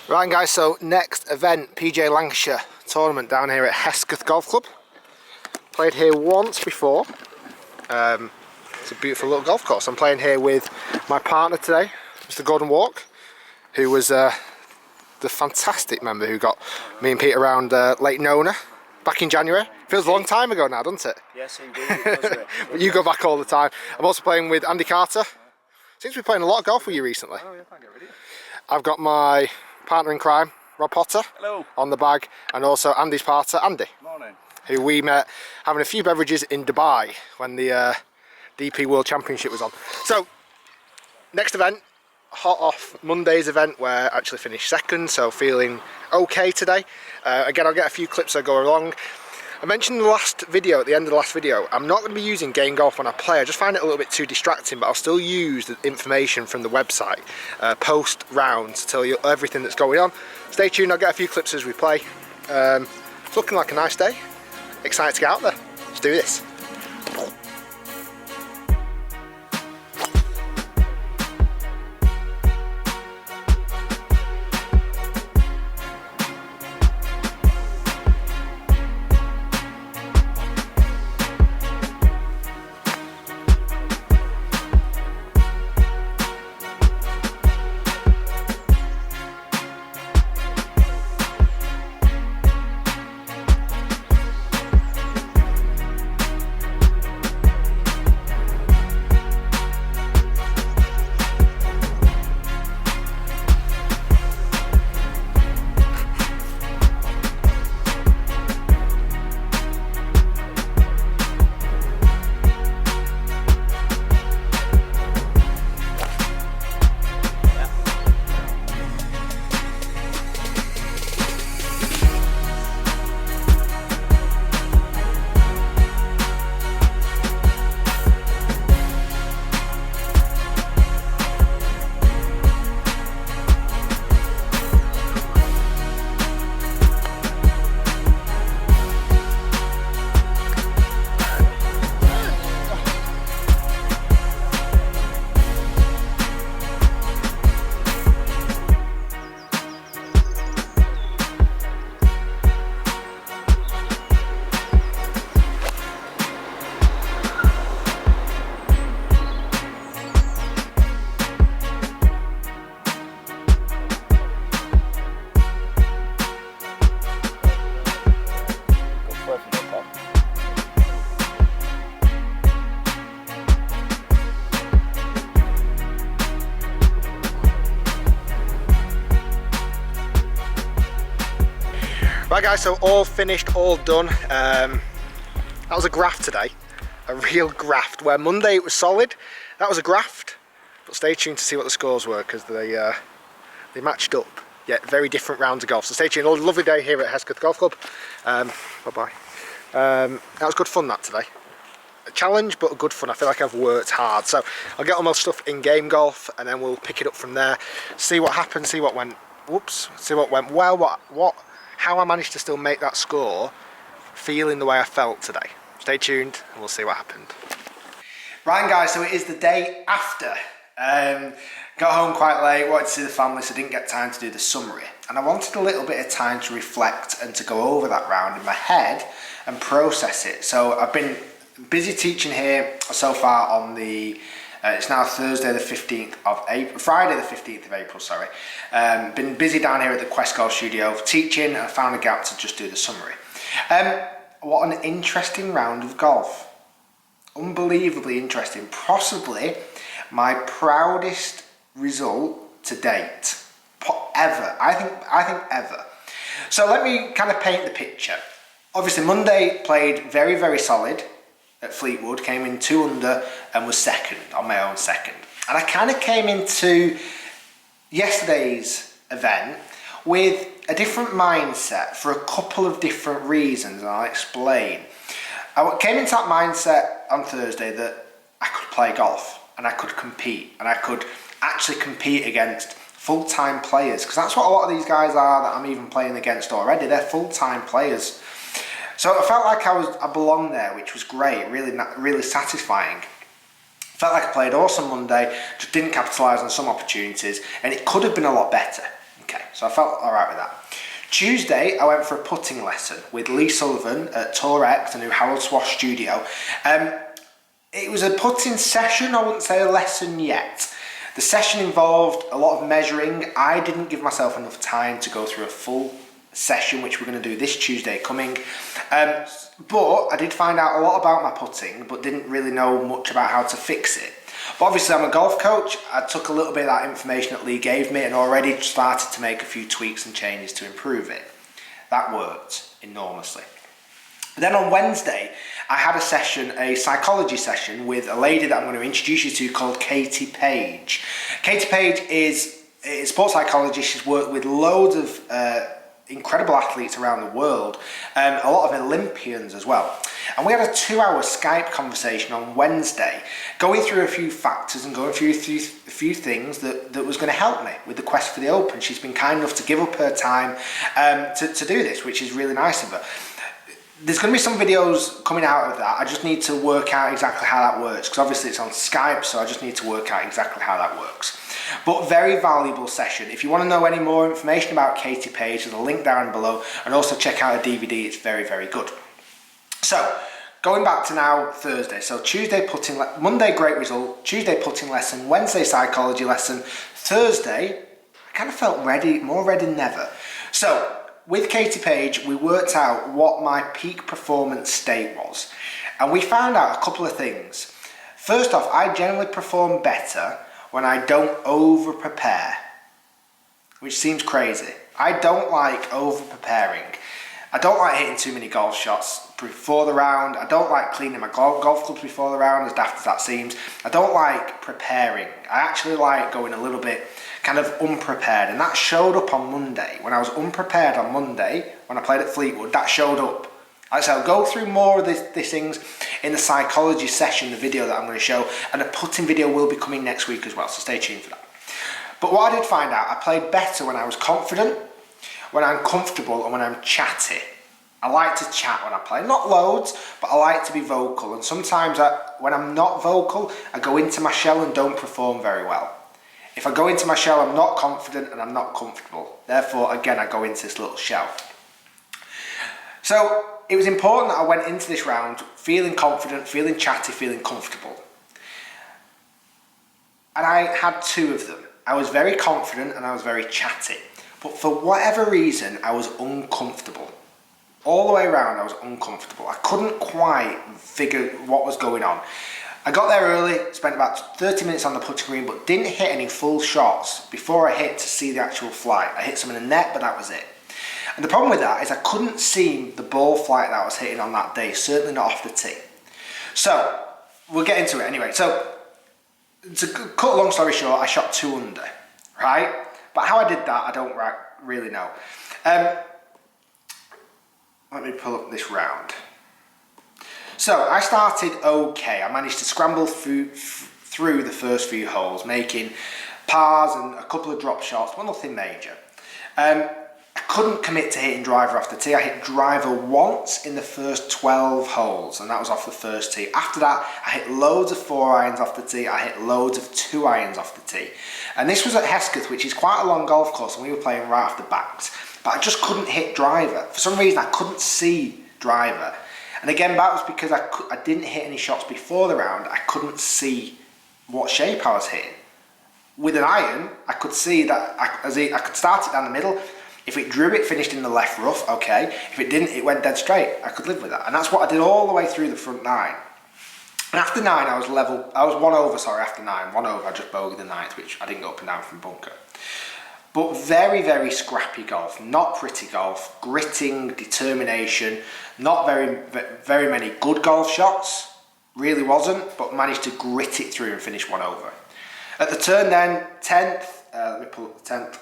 Right guys, so next event, PGA Lancashire tournament down here at Hesketh Golf Club. Played here once before. It's a beautiful little golf course. I'm playing here with my partner today, Mr. Gordon Walk, who was the fantastic member who got me and Pete around Lake Nona back in January. Feels a long time ago now, doesn't it? Yes, indeed. It does, But you go back all the time. I'm also playing with Andy Carter. Seems to be playing a lot of golf with you recently. Oh, yeah, can't get rid of it. I've got my partner in crime, Rob Potter, Hello. on the bag, and also Andy's partner, Andy. Morning. Who we met having a few beverages in Dubai when the DP World Championship was on. So, next event, hot off Monday's event where I actually finished second, so feeling okay today. Again, I'll get a few clips that go along. I mentioned in the last video, at the end of the last video, I'm not going to be using Game Golf when I play. I just find it a little bit too distracting, but I'll still use the information from the website post rounds to tell you everything that's going on. Stay tuned, I'll get a few clips as we play. It's looking like a nice day. Excited to get out there. Let's do this. Right guys, so all finished, all done. That was a graft today, a real graft. Where Monday it was solid, that was a graft. But stay tuned to see what the scores were because they matched up. Yeah, very different rounds of golf. So stay tuned. A lovely day here at Hesketh Golf Club. Bye bye. That was good fun that today. A challenge, but good fun. I feel like I've worked hard. So I'll get all my stuff in game golf, and then we'll pick it up from there. See what happened. See what went. Whoops. See what went well. How I managed to still make that score, feeling the way I felt today. Stay tuned and we'll see what happened. Right guys, so it is the day after. Got home quite late, wanted to see the family, so didn't get time to do the summary. And I wanted a little bit of time to reflect and to go over that round in my head and process it. So I've been busy teaching here so far on the it's now Thursday the 15th of April, Friday the 15th of April, sorry. Been busy down here at the Quest Golf Studio teaching, and I found a gap to just do the summary. What an interesting round of golf. Unbelievably interesting. Possibly my proudest result to date. Ever. I think ever. So let me kind of paint the picture. Obviously Monday played very, very solid at Fleetwood, came in 2 under and was second, on my own second. And I kind of came into yesterday's event with a different mindset for a couple of different reasons, and I'll explain. I came into that mindset on Thursday that I could play golf and I could compete, and I could actually compete against full-time players, because that's what a lot of these guys are that I'm even playing against already. They're full-time players. So I felt like I belonged there, which was great, really satisfying. Felt like I played awesome Monday, just didn't capitalise on some opportunities, and it could have been a lot better. Okay. okay. So I felt all right with that. Tuesday, I went for a putting lesson with Sullivan at GolfWRX, the new Harold Swash studio. It was a putting session, I wouldn't say a lesson yet. The session involved a lot of measuring. I didn't give myself enough time to go through a full session, which we're going to do this Tuesday coming. But I did find out a lot about my putting, but didn't really know much about how to fix it. But obviously I'm a golf coach. I took a little bit of that information that Lee gave me and already started to make a few tweaks and changes to improve it. That worked enormously. Then on Wednesday, I had a session, a psychology session with a lady that I'm going to introduce you to called Katie Page. Katie Page is a sports psychologist. She's worked with loads of incredible athletes around the world, a lot of Olympians as well. And we had a 2-hour Skype conversation on Wednesday, going through a few factors and going through a few things that was going to help me with the quest for the Open. She's been kind enough to give up her time to do this, which is really nice of her. There's going to be some videos coming out of that. I just need to work out exactly how that works, because obviously it's on Skype, so I just need to work out exactly how that works. But very valuable session. If you want to know any more information about Katie Page, there's a link down below, and also check out a DVD. It's very, very good. So, going back to now Thursday. So Tuesday putting, Monday great result, Tuesday putting lesson, Wednesday psychology lesson, Thursday I kind of felt ready, more ready than ever. So with Katie Page, we worked out what my peak performance state was, and we found out a couple of things. First off, I generally perform better when I don't over prepare, which seems crazy. I don't like over preparing. I don't like hitting too many golf shots before the round. I don't like cleaning my golf clubs before the round, as daft as that seems. I don't like preparing. I actually like going a little bit kind of unprepared, and that showed up on Monday. When I was unprepared on Monday, when I played at Fleetwood, that showed up. Like I said, I'll go through more of these things in the psychology session, the video that I'm going to show, and a putting video will be coming next week as well, so stay tuned for that. But what I did find out, I played better when I was confident, when I'm comfortable, and when I'm chatty. I like to chat when I play, not loads, but I like to be vocal, and sometimes when I'm not vocal, I go into my shell and don't perform very well. If I go into my shell, I'm not confident and I'm not comfortable. Therefore, again, I go into this little shell. So it was important that I went into this round feeling confident, feeling chatty, feeling comfortable. And I had two of them. I was very confident and I was very chatty. But for whatever reason, I was uncomfortable. All the way around, I was uncomfortable. I couldn't quite figure what was going on. I got there early, spent about 30 minutes on the putting green, but didn't hit any full shots before I hit to see the actual flight. I hit some in the net, but that was it. And the problem with that is I couldn't see the ball flight that I was hitting on that day, certainly not off the tee. So, we'll get into it anyway. So, to cut a long story short, I shot 2 under, right? But how I did that, I don't really know. Let me pull up this round. So, I started okay. I managed to scramble through the first few holes, making pars and a couple of drop shots, but nothing major. I couldn't commit to hitting driver off the tee. I hit driver once in the first 12 holes, and that was off the first tee. After that, I hit loads of 4 irons off the tee. I hit loads of 2 irons off the tee. And this was at Hesketh, which is quite a long golf course, and we were playing right off the backs. But I just couldn't hit driver. For some reason, I couldn't see driver. And again, that was because I didn't hit any shots before the round. I couldn't see what shape I was hitting. With an iron, I could see that I could start it down the middle. If it drew, it finished in the left rough, okay. If it didn't, it went dead straight. I could live with that. And that's what I did all the way through the front 9. And after 9, I was 1 over, sorry, after 9. 1 over, I just bogeyed the 9th, which I didn't go up and down from bunker. But very, very scrappy golf, not pretty golf, gritting, determination, not very many good golf shots, really wasn't, but managed to grit it through and finish 1 over. At the turn then, 10th, let me pull up the 10th,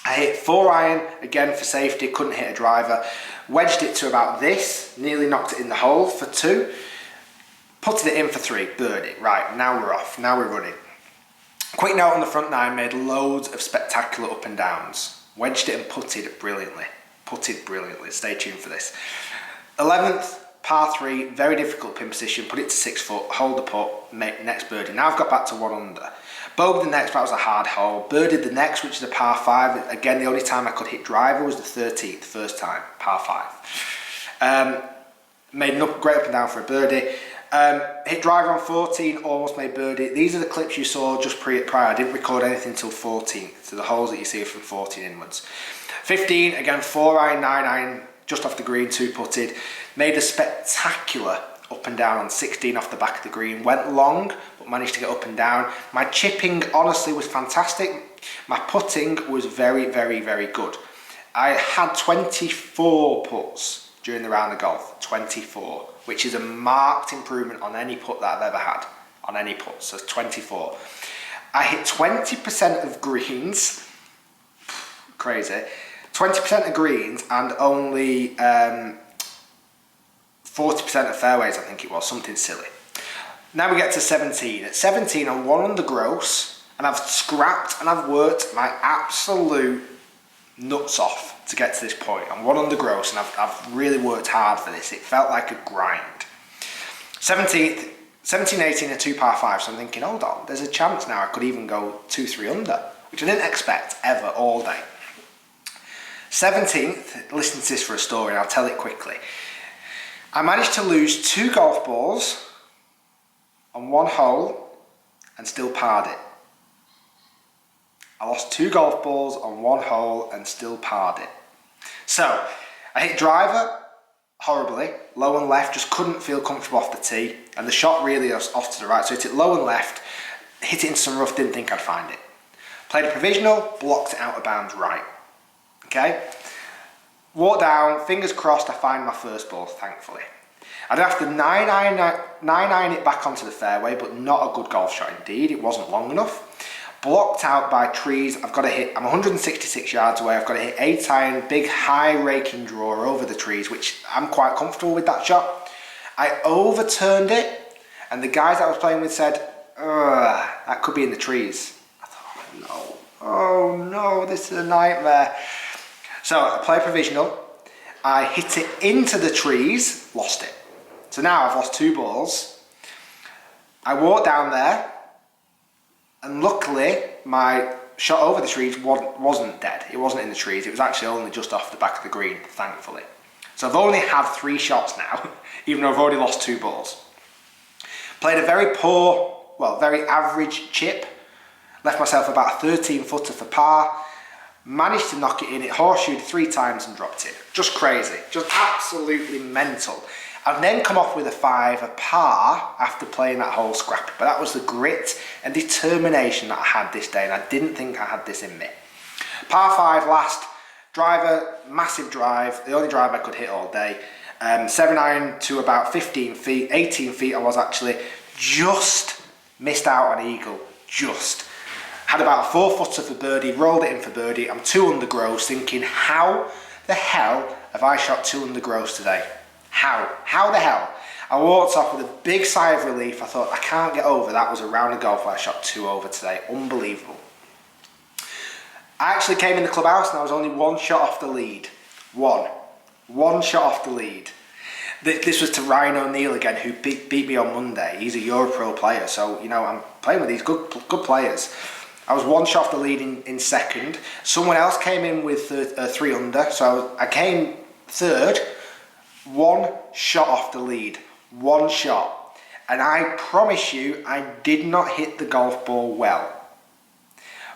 I hit 4 iron, again for safety, couldn't hit a driver, wedged it to about this, nearly knocked it in the hole for 2, putted it in for 3, birdie, right, now we're off, now we're running. Quick note on the front 9, made loads of spectacular up and downs, wedged it and putted brilliantly, stay tuned for this. 11th, par 3, very difficult pin position, put it to 6 foot, hold the putt, make next birdie. Now I've got back to 1 under. Bogeyed the next, that was a hard hole. Birdied the next, which is a par 5. Again, the only time I could hit driver was the 13th, first time, par 5. Made a great up and down for a birdie. Hit driver on 14, almost made birdie. These are the clips you saw just prior. I didn't record anything until 14, so the holes that you see are from 14 inwards. 15, again, 4 iron, 9 iron, just off the green, 2 putted. Made a spectacular up and down on 16 off the back of the green. Went long, but managed to get up and down. My chipping, honestly, was fantastic. My putting was very, very, very good. I had 24 putts during the round of golf, 24, which is a marked improvement on any putt that I've ever had, on any putt, so 24. I hit 20% of greens, crazy, 20% of greens and only 40% of fairways, I think it was, something silly. Now we get to 17. At 17, I'm 1 under gross, and I've scrapped and I've worked my absolute nuts off to get to this point. I'm 1 under gross, and I've really worked hard for this. It felt like a grind. 17, 18, and 2 par 5, so I'm thinking, hold on, there's a chance now I could even go 2, 3 under, which I didn't expect ever all day. 17th, listen to this for a story, and I'll tell it quickly. I managed to lose 2 golf balls on 1 hole and still parred it. I lost 2 golf balls on 1 hole and still parred it. So, I hit driver horribly, low and left, just couldn't feel comfortable off the tee, and the shot really was off to the right, so I hit it low and left, hit it in some rough, didn't think I'd find it. Played a provisional, blocked it out of bounds right. Okay? Walk down, fingers crossed I find my first ball, thankfully. I'd have to 9 iron it back onto the fairway, but not a good golf shot indeed, it wasn't long enough. Blocked out by trees, I've got to hit, I'm 166 yards away, I've got to hit 8 iron, big high raking draw over the trees, which I'm quite comfortable with that shot. I overturned it, and the guys I was playing with said, that could be in the trees. I thought, oh no, this is a nightmare. So I play provisional, I hit it into the trees, lost it. So now I've lost 2 balls. I walked down there, and luckily my shot over the trees wasn't dead. It wasn't in the trees, it was actually only just off the back of the green, thankfully. So I've only had 3 shots now, even though I've already lost 2 balls. Played a very poor, well, very average chip. Left myself about a 13 footer for par. Managed to knock it in, it horseshoed 3 times and dropped it. Just crazy, just absolutely mental. I've then come off with a 5, a par, after playing that whole scrappy. But that was the grit and determination that I had this day, and I didn't think I had this in me. Par 5 last, driver, massive drive, the only drive I could hit all day. 7 iron to about 15 feet, 18 feet I was actually, just missed out on eagle, just. Had about a 4 footer for birdie, rolled it in for birdie. I'm 2 under gross, thinking, how the hell have I shot 2 under gross today? How the hell? I walked off with a big sigh of relief. I thought, I can't get over that was a round of golf where I shot 2 over today. Unbelievable. I actually came in the clubhouse and I was only 1 shot off the lead. One shot off the lead. This was to Ryan O'Neill again, who beat me on Monday. He's a Europro player, so you know I'm playing with these good players. I was 1 shot off the lead in second. Someone else came in with 3 under, so I came third. 1 shot off the lead, 1 shot. And I promise you, I did not hit the golf ball well.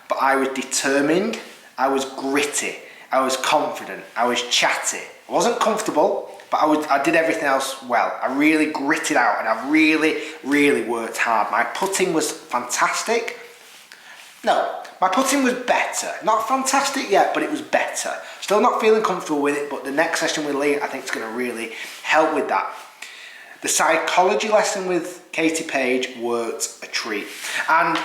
But I was determined, I was gritty, I was confident, I was chatty. I wasn't comfortable, but I did everything else well. I really gritted out and I really worked hard. My putting was fantastic. No, my putting was better. Not fantastic yet, but it was better. Still not feeling comfortable with it, but the next session with Lee, I think is going to really help with that. The psychology lesson with Katie Page worked a treat. And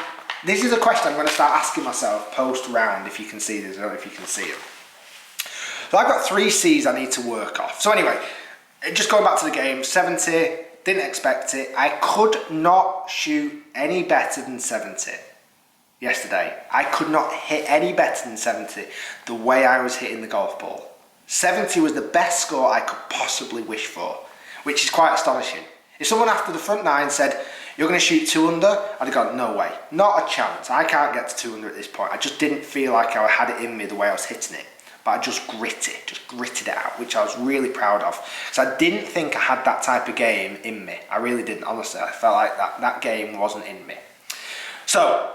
this is a question I'm going to start asking myself post-round, if you can see this. I don't know if you can see it. So I've got 3 C's I need to work off. So anyway, just going back to the game, 70, didn't expect it. I could not shoot any better than 70. Yesterday, I could not hit any better than 70 the way I was hitting the golf ball. 70 was the best score I could possibly wish for. which is quite astonishing. If someone after the front nine said, you're going to shoot 2 under, I'd have gone, no way, not a chance. I can't get to 2 under at this point. I just didn't feel like I had it in me the way I was hitting it. But I just gritted it out, which I was really proud of. So I didn't think I had that type of game in me. I really didn't, honestly. I felt like that game wasn't in me. So,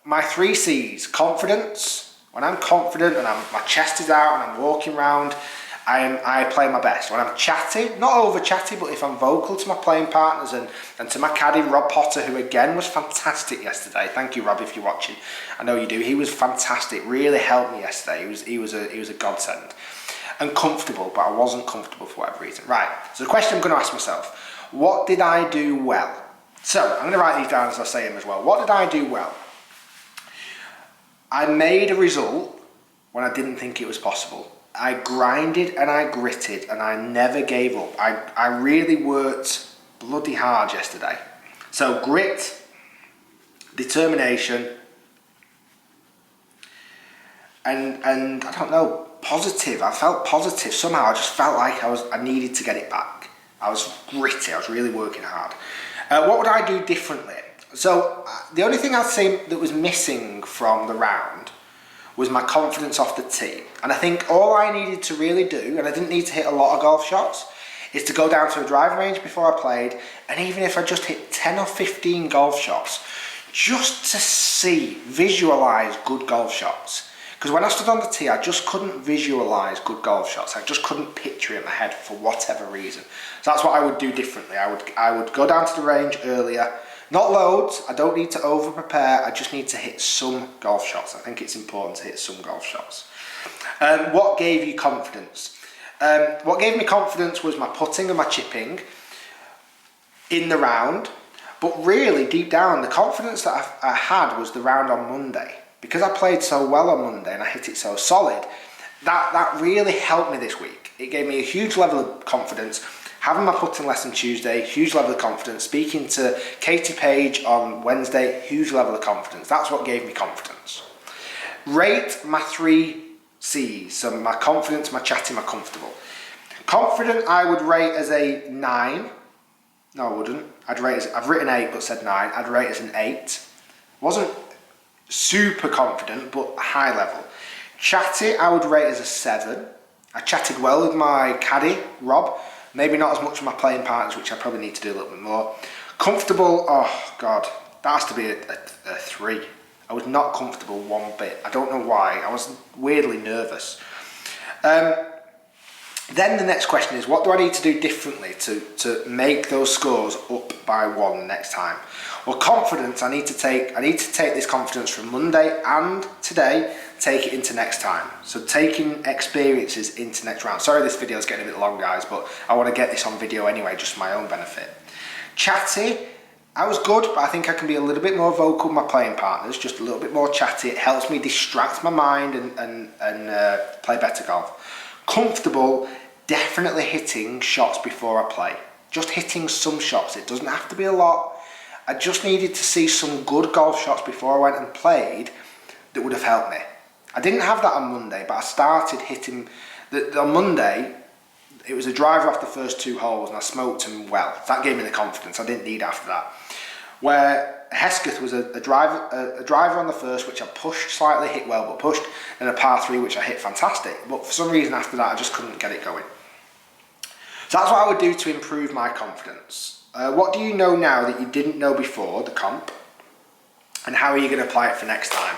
my 3 C's, confidence. When I'm confident and my chest is out and I'm walking around, I play my best. When I'm chatty, not over chatty, but if I'm vocal to my playing partners and to my caddy, Rob Potter, who again was fantastic yesterday. Thank you, Rob, if you're watching. I know you do. He was fantastic. Really helped me yesterday. He was a godsend. And comfortable, but I wasn't comfortable for whatever reason. Right. So the question I'm going to ask myself: what did I do well? So I'm going to write these down as I say them as well. What did I do well? I made a result when I didn't think it was possible. I grinded and I gritted and I never gave up. I really worked bloody hard yesterday. So grit, determination, and I don't know, positive. I felt positive somehow. I just felt like I needed to get it back. I was gritty. I was really working hard. What would I do differently? So the only thing I'd say that was missing from the round was my confidence off the tee. And I think all I needed to really do, and I didn't need to hit a lot of golf shots, is to go down to a driving range before I played, and even if I just hit 10 or 15 golf shots, just to visualise good golf shots. Because when I stood on the tee, I just couldn't visualise good golf shots. I just couldn't picture it in my head for whatever reason. So that's what I would do differently. I would go down to the range earlier. Not loads, I don't need to over prepare, I just need to hit some golf shots. I think it's important to hit some golf shots. What gave you confidence? What gave me confidence was my putting and my chipping in the round, but really deep down the confidence that I had was the round on Monday. Because I played so well on Monday and I hit it so solid, that really helped me this week. It gave me a huge level of confidence. Having my putting lesson Tuesday, huge level of confidence. Speaking to Katie Page on Wednesday, huge level of confidence. That's what gave me confidence. Rate my 3 C's. So my confidence, my chatty, my comfortable. Confident I would rate as a 9. No, I wouldn't. I've written 8 but said 9. I'd rate as an 8. Wasn't super confident but high level. Chatty I would rate as a 7. I chatted well with my caddy, Rob. Maybe not as much with my playing partners, which I probably need to do a little bit more. Comfortable, oh God, that has to be a 3. I was not comfortable one bit. I don't know why. I was weirdly nervous. Then the next question is, what do I need to do differently to make those scores up by 1 next time? Well, confidence, I need to take this confidence from Monday and today, take it into next time. So taking experiences into next round. Sorry this video is getting a bit long, guys, but I want to get this on video anyway, just for my own benefit. Chatty, I was good, but I think I can be a little bit more vocal with my playing partners, just a little bit more chatty. It helps me distract my mind and play better golf. Comfortable, definitely hitting shots before I play. Just hitting some shots. It doesn't have to be a lot. I just needed to see some good golf shots before I went and played that would have helped me. I didn't have that on Monday, but I started hitting. On Monday, it was a driver off the first 2 holes and I smoked them well. That gave me the confidence I didn't need after that. Where Hesketh was a driver on the first, which I pushed slightly, hit well but pushed, and a par 3 which I hit fantastic. But for some reason after that I just couldn't get it going. So that's what I would do to improve my confidence. What do you know now that you didn't know before the comp? And how are you going to apply it for next time?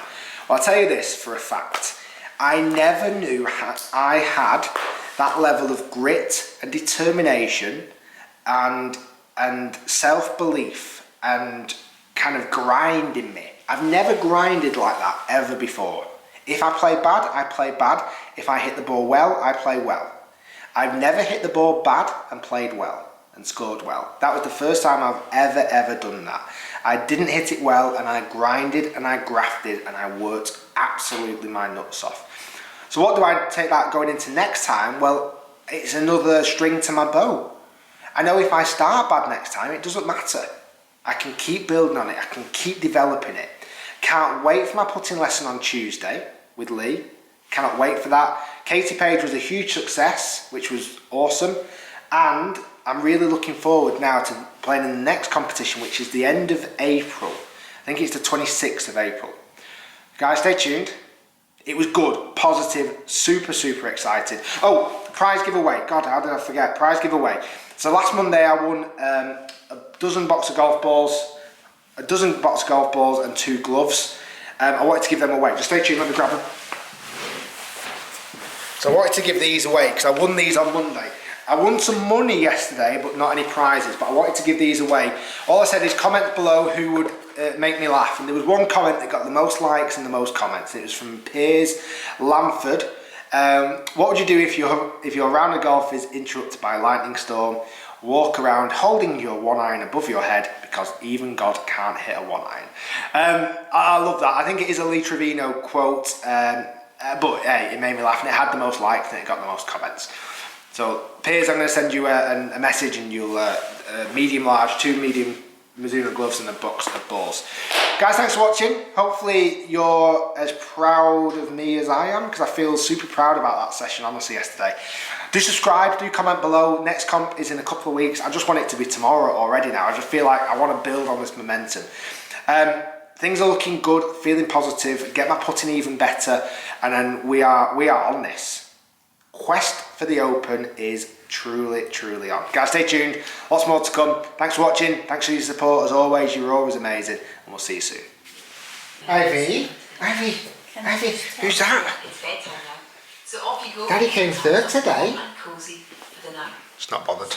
Well, I'll tell you this for a fact. I never knew I had that level of grit and determination and self-belief and kind of grind in me. I've never grinded like that ever before. If I play bad, I play bad. If I hit the ball well, I play well. I've never hit the ball bad and played well and scored well. That was the first time I've ever done that. I didn't hit it well and I grinded and I grafted and I worked absolutely my nuts off. So what do I take that going into next time? Well, it's another string to my bow. I know if I start bad next time, it doesn't matter. I can keep building on it. I can keep developing it. Can't wait for my putting lesson on Tuesday with Lee. Cannot wait for that. Katie Page was a huge success, which was awesome. And I'm really looking forward now to playing in the next competition, which is the end of April. I think it's the 26th of April. Guys, stay tuned. It was good, positive, super excited. Oh, prize giveaway. God, how did I forget? Prize giveaway. So last Monday I won a dozen box of golf balls, and 2 gloves. I wanted to give them away. Just stay tuned, let me grab them. So I wanted to give these away because I won these on Monday. I won some money yesterday, but not any prizes, but I wanted to give these away. All I said is comment below who would make me laugh, and there was one comment that got the most likes and the most comments. It was from Piers Lamford. What would you do if your round of golf is interrupted by a lightning storm? Walk around holding your 1 iron above your head because even God can't hit a 1 iron. I love that. I think it is a Lee Trevino quote, but hey, it made me laugh and it had the most likes and it got the most comments. So Piers, I'm going to send you a message and you'll medium large, 2 medium Mizuno gloves and a box of balls. Guys, thanks for watching. Hopefully you're as proud of me as I am, because I feel super proud about that session, honestly, yesterday. Do subscribe, do comment below. Next comp is in a couple of weeks. I just want it to be tomorrow already now. I just feel like I want to build on this momentum. Things are looking good, feeling positive, get my putting even better, and then we are on this. Quest for the Open is truly on. Guys, stay tuned. Lots more to come. Thanks for watching. Thanks for your support as always. You're always amazing, and we'll see you soon. Ivy, who's that? It's bedtime now. So off you go. Daddy came third today. Cozy for the night. It's not bothered.